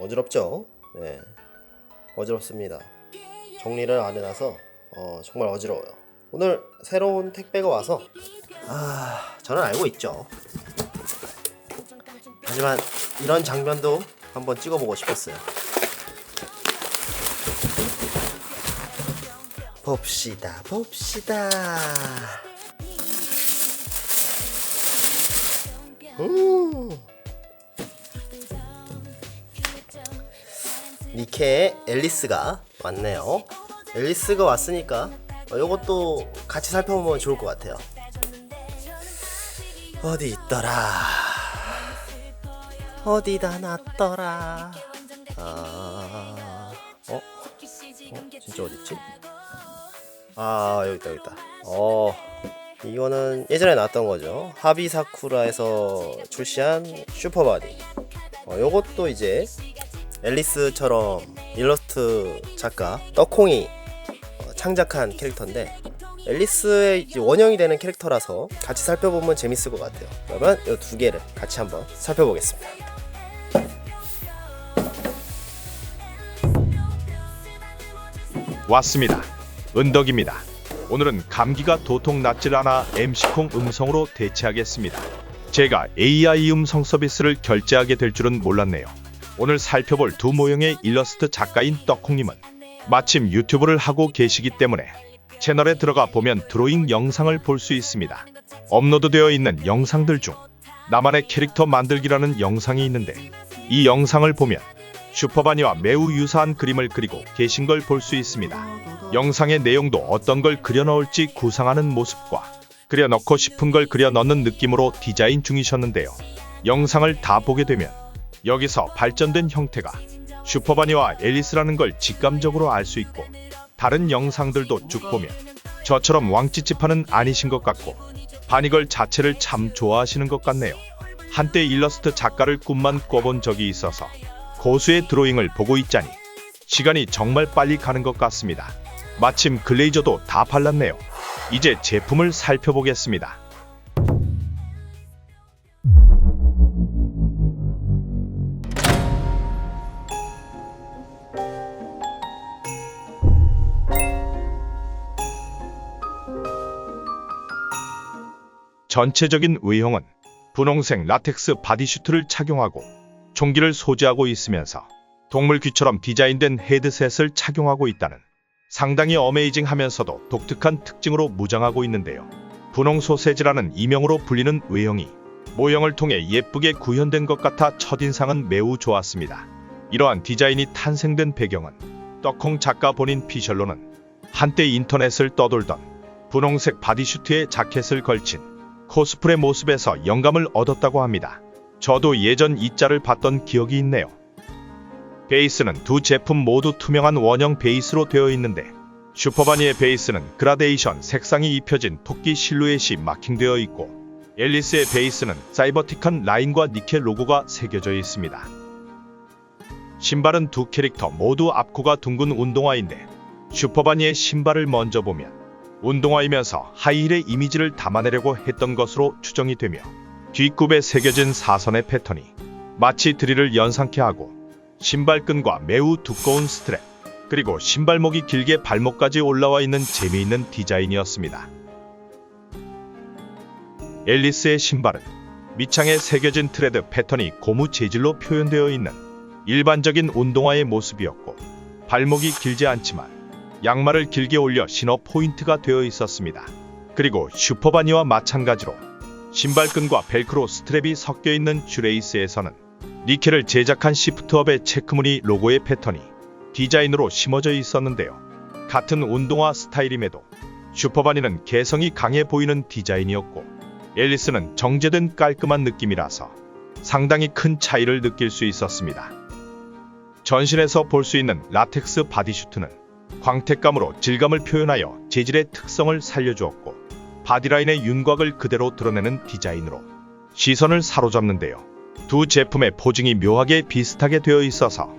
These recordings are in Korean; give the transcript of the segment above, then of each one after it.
어지럽죠? 네, 어지럽습니다. 정리를 안 해놔서 정말 어지러워요. 오늘 새로운 택배가 와서 저는 알고 있죠. 하지만 이런 장면도 한번 찍어보고 싶었어요. 봅시다. 니케의 앨리스가 왔네요. 앨리스가 왔으니까 요것도 같이 살펴보면 좋을 것 같아요. 어디 있더라? 어디다 놨더라? 진짜 어딨지? 여기 있다. 이거는 예전에 나왔던 거죠. 하비사쿠라에서 출시한 슈퍼바디. 요것도 이제 앨리스처럼 일러스트 작가 떡콩이 창작한 캐릭터인데, 앨리스의 이제 원형이 되는 캐릭터라서 같이 살펴보면 재밌을 것 같아요. 그러면 이 두 개를 같이 한번 살펴보겠습니다. 왔습니다. 은덕입니다. 오늘은 감기가 도통 낫질 않아 MC콩 음성으로 대체하겠습니다. 제가 AI 음성 서비스를 결제하게 될 줄은 몰랐네요. 오늘 살펴볼 두 모형의 일러스트 작가인 떡콩님은 마침 유튜브를 하고 계시기 때문에 채널에 들어가 보면 드로잉 영상을 볼 수 있습니다. 업로드되어 있는 영상들 중 나만의 캐릭터 만들기라는 영상이 있는데, 이 영상을 보면 슈퍼바니와 매우 유사한 그림을 그리고 계신 걸 볼 수 있습니다. 영상의 내용도 어떤 걸 그려 넣을지 구상하는 모습과 그려 넣고 싶은 걸 그려 넣는 느낌으로 디자인 중이셨는데요. 영상을 다 보게 되면 여기서 발전된 형태가 슈퍼바니와 앨리스라는 걸 직감적으로 알 수 있고, 다른 영상들도 쭉 보면 저처럼 왕찌찌파는 아니신 것 같고 바니걸 자체를 참 좋아하시는 것 같네요. 한때 일러스트 작가를 꿈만 꿔본 적이 있어서 고수의 드로잉을 보고 있자니 시간이 정말 빨리 가는 것 같습니다. 마침 글레이저도 다 발랐네요. 이제 제품을 살펴보겠습니다. 전체적인 외형은 분홍색 라텍스 바디슈트를 착용하고 총기를 소지하고 있으면서 동물 귀처럼 디자인된 헤드셋을 착용하고 있다는 상당히 어메이징하면서도 독특한 특징으로 무장하고 있는데요. 분홍 소세지라는 이명으로 불리는 외형이 모형을 통해 예쁘게 구현된 것 같아 첫인상은 매우 좋았습니다. 이러한 디자인이 탄생된 배경은 떡콩 작가 본인 피셜로는 한때 인터넷을 떠돌던 분홍색 바디슈트에 자켓을 걸친 코스프레 모습에서 영감을 얻었다고 합니다. 저도 예전 이 짤을 봤던 기억이 있네요. 베이스는 두 제품 모두 투명한 원형 베이스로 되어 있는데, 슈퍼바니의 베이스는 그라데이션 색상이 입혀진 토끼 실루엣이 마킹되어 있고, 앨리스의 베이스는 사이버틱한 라인과 니켈 로고가 새겨져 있습니다. 신발은 두 캐릭터 모두 앞코가 둥근 운동화인데, 슈퍼바니의 신발을 먼저 보면 운동화이면서 하이힐의 이미지를 담아내려고 했던 것으로 추정이 되며, 뒷굽에 새겨진 사선의 패턴이 마치 드릴을 연상케 하고, 신발끈과 매우 두꺼운 스트랩, 그리고 신발목이 길게 발목까지 올라와 있는 재미있는 디자인이었습니다. 앨리스의 신발은 밑창에 새겨진 트레드 패턴이 고무 재질로 표현되어 있는 일반적인 운동화의 모습이었고, 발목이 길지 않지만 양말을 길게 올려 신어 포인트가 되어 있었습니다. 그리고 슈퍼바니와 마찬가지로 신발끈과 벨크로 스트랩이 섞여 있는 슈레이스에서는 니켈을 제작한 시프트업의 체크무늬 로고의 패턴이 디자인으로 심어져 있었는데요. 같은 운동화 스타일임에도 슈퍼바니는 개성이 강해 보이는 디자인이었고, 앨리스는 정제된 깔끔한 느낌이라서 상당히 큰 차이를 느낄 수 있었습니다. 전신에서 볼 수 있는 라텍스 바디슈트는 광택감으로 질감을 표현하여 재질의 특성을 살려주었고, 바디라인의 윤곽을 그대로 드러내는 디자인으로 시선을 사로잡는데요. 두 제품의 포징이 묘하게 비슷하게 되어 있어서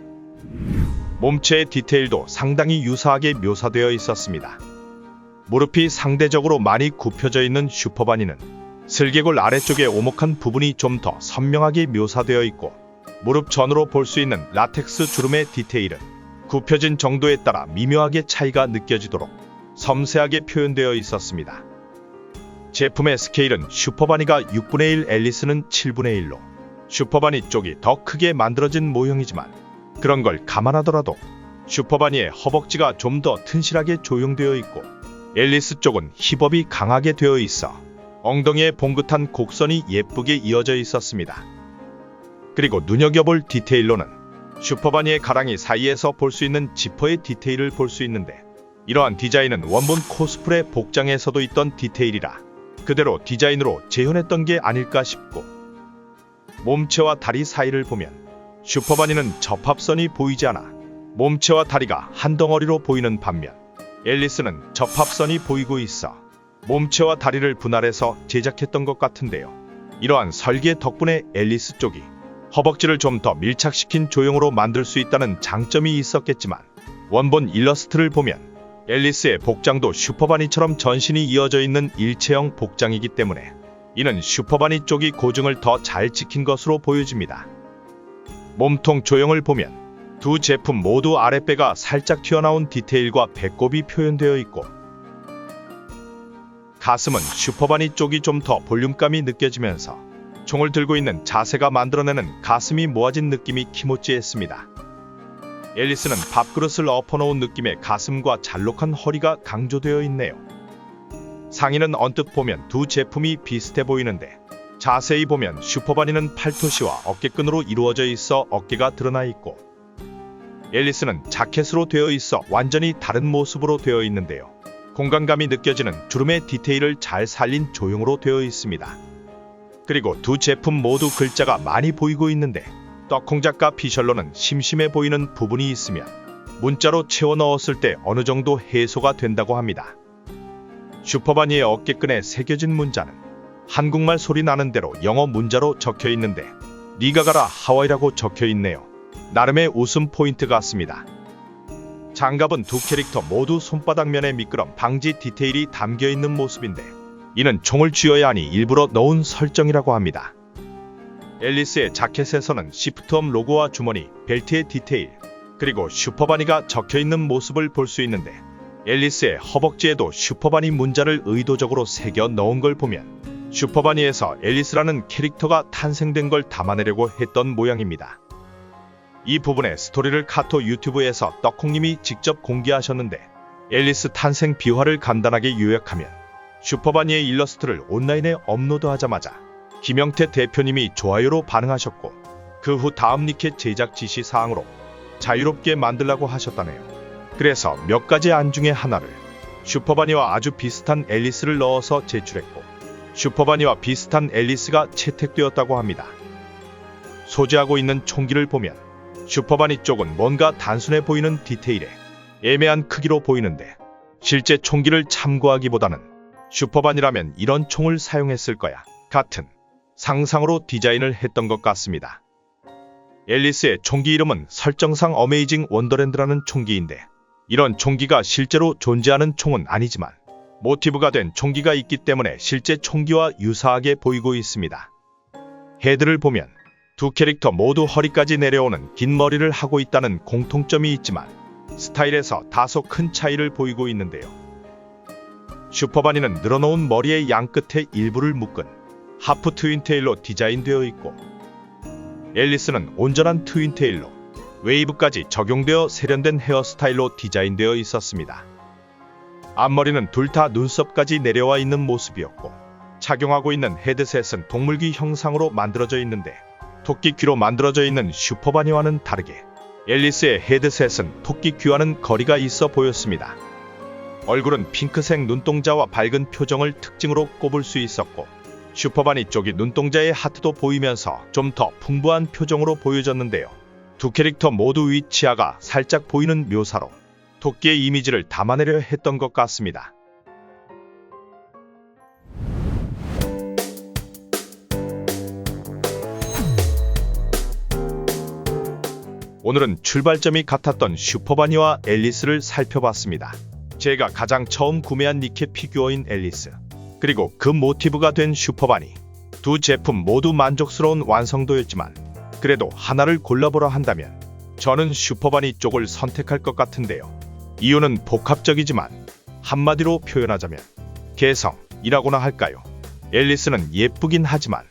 몸체의 디테일도 상당히 유사하게 묘사되어 있었습니다. 무릎이 상대적으로 많이 굽혀져 있는 슈퍼바니는 슬개골 아래쪽의 오목한 부분이 좀 더 선명하게 묘사되어 있고, 무릎 전으로 볼 수 있는 라텍스 주름의 디테일은 굽혀진 정도에 따라 미묘하게 차이가 느껴지도록 섬세하게 표현되어 있었습니다. 제품의 스케일은 슈퍼바니가 6분의 1, 앨리스는 7분의 1로 슈퍼바니 쪽이 더 크게 만들어진 모형이지만 그런 걸 감안하더라도 슈퍼바니의 허벅지가 좀 더 튼실하게 조형되어 있고 앨리스 쪽은 힙업이 강하게 되어 있어 엉덩이에 봉긋한 곡선이 예쁘게 이어져 있었습니다. 그리고 눈여겨볼 디테일로는 슈퍼바니의 가랑이 사이에서 볼 수 있는 지퍼의 디테일을 볼 수 있는데 이러한 디자인은 원본 코스프레 복장에서도 있던 디테일이라 그대로 디자인으로 재현했던 게 아닐까 싶고 몸체와 다리 사이를 보면 슈퍼바니는 접합선이 보이지 않아 몸체와 다리가 한 덩어리로 보이는 반면 앨리스는 접합선이 보이고 있어 몸체와 다리를 분할해서 제작했던 것 같은데요. 이러한 설계 덕분에 앨리스 쪽이 허벅지를 좀 더 밀착시킨 조형으로 만들 수 있다는 장점이 있었겠지만 원본 일러스트를 보면 앨리스의 복장도 슈퍼바니처럼 전신이 이어져 있는 일체형 복장이기 때문에 이는 슈퍼바니 쪽이 고증을 더 잘 지킨 것으로 보여집니다. 몸통 조형을 보면 두 제품 모두 아랫배가 살짝 튀어나온 디테일과 배꼽이 표현되어 있고 가슴은 슈퍼바니 쪽이 좀 더 볼륨감이 느껴지면서 총을 들고 있는 자세가 만들어내는 가슴이 모아진 느낌이 키모찌했습니다. 앨리스는 밥그릇을 엎어놓은 느낌의 가슴과 잘록한 허리가 강조되어 있네요. 상의는 언뜻 보면 두 제품이 비슷해 보이는데 자세히 보면 슈퍼바니는 팔토시와 어깨끈으로 이루어져 있어 어깨가 드러나 있고 앨리스는 자켓으로 되어 있어 완전히 다른 모습으로 되어 있는데요. 공간감이 느껴지는 주름의 디테일을 잘 살린 조형으로 되어 있습니다. 그리고 두 제품 모두 글자가 많이 보이고 있는데 떡콩 작가 피셜로는 심심해 보이는 부분이 있으면 문자로 채워 넣었을 때 어느 정도 해소가 된다고 합니다. 슈퍼바니의 어깨끈에 새겨진 문자는 한국말 소리 나는 대로 영어 문자로 적혀 있는데 니가 가라 하와이라고 적혀 있네요. 나름의 웃음 포인트 같습니다. 장갑은 두 캐릭터 모두 손바닥면에 미끄럼 방지 디테일이 담겨 있는 모습인데 이는 총을 쥐어야 하니 일부러 넣은 설정이라고 합니다. 앨리스의 자켓에서는 시프트업 로고와 주머니, 벨트의 디테일, 그리고 슈퍼바니가 적혀있는 모습을 볼 수 있는데 앨리스의 허벅지에도 슈퍼바니 문자를 의도적으로 새겨 넣은 걸 보면 슈퍼바니에서 앨리스라는 캐릭터가 탄생된 걸 담아내려고 했던 모양입니다. 이 부분의 스토리를 카토 유튜브에서 떡콩님이 직접 공개하셨는데 앨리스 탄생 비화를 간단하게 요약하면 슈퍼바니의 일러스트를 온라인에 업로드하자마자 김영태 대표님이 좋아요로 반응하셨고 그 후 다음 리켓 제작 지시 사항으로 자유롭게 만들라고 하셨다네요. 그래서 몇 가지 안 중에 하나를 슈퍼바니와 아주 비슷한 앨리스를 넣어서 제출했고 슈퍼바니와 비슷한 앨리스가 채택되었다고 합니다. 소지하고 있는 총기를 보면 슈퍼바니 쪽은 뭔가 단순해 보이는 디테일에 애매한 크기로 보이는데 실제 총기를 참고하기보다는 슈퍼바니라면 이런 총을 사용했을 거야 같은 상상으로 디자인을 했던 것 같습니다. 앨리스의 총기 이름은 설정상 어메이징 원더랜드라는 총기인데 이런 총기가 실제로 존재하는 총은 아니지만 모티브가 된 총기가 있기 때문에 실제 총기와 유사하게 보이고 있습니다. 헤드를 보면 두 캐릭터 모두 허리까지 내려오는 긴 머리를 하고 있다는 공통점이 있지만 스타일에서 다소 큰 차이를 보이고 있는데요. 슈퍼바니는 늘어놓은 머리의 양끝에 일부를 묶은 하프 트윈테일로 디자인되어 있고 앨리스는 온전한 트윈테일로 웨이브까지 적용되어 세련된 헤어스타일로 디자인되어 있었습니다. 앞머리는 둘 다 눈썹까지 내려와 있는 모습이었고 착용하고 있는 헤드셋은 동물귀 형상으로 만들어져 있는데 토끼 귀로 만들어져 있는 슈퍼바니와는 다르게 앨리스의 헤드셋은 토끼 귀와는 거리가 있어 보였습니다. 얼굴은 핑크색 눈동자와 밝은 표정을 특징으로 꼽을 수 있었고 슈퍼바니 쪽이 눈동자의 하트도 보이면서 좀 더 풍부한 표정으로 보여졌는데요. 두 캐릭터 모두 위 치아가 살짝 보이는 묘사로 토끼의 이미지를 담아내려 했던 것 같습니다. 오늘은 출발점이 같았던 슈퍼바니와 앨리스를 살펴봤습니다. 제가 가장 처음 구매한 니케 피규어인 앨리스, 그리고 그 모티브가 된 슈퍼바니. 두 제품 모두 만족스러운 완성도였지만 그래도 하나를 골라보라 한다면 저는 슈퍼바니 쪽을 선택할 것 같은데요. 이유는 복합적이지만 한마디로 표현하자면 개성이라고나 할까요? 앨리스는 예쁘긴 하지만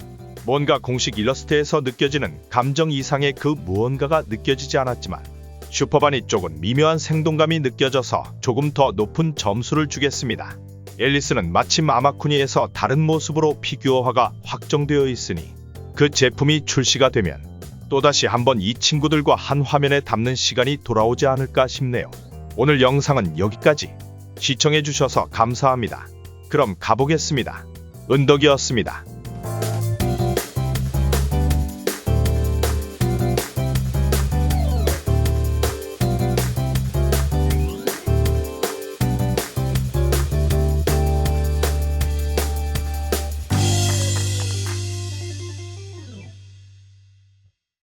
뭔가 공식 일러스트에서 느껴지는 감정 이상의 그 무언가가 느껴지지 않았지만 슈퍼바니 쪽은 미묘한 생동감이 느껴져서 조금 더 높은 점수를 주겠습니다. 앨리스는 마침 아마쿠니에서 다른 모습으로 피규어화가 확정되어 있으니 그 제품이 출시가 되면 또다시 한번 이 친구들과 한 화면에 담는 시간이 돌아오지 않을까 싶네요. 오늘 영상은 여기까지. 시청해주셔서 감사합니다. 그럼 가보겠습니다. 은덕이었습니다.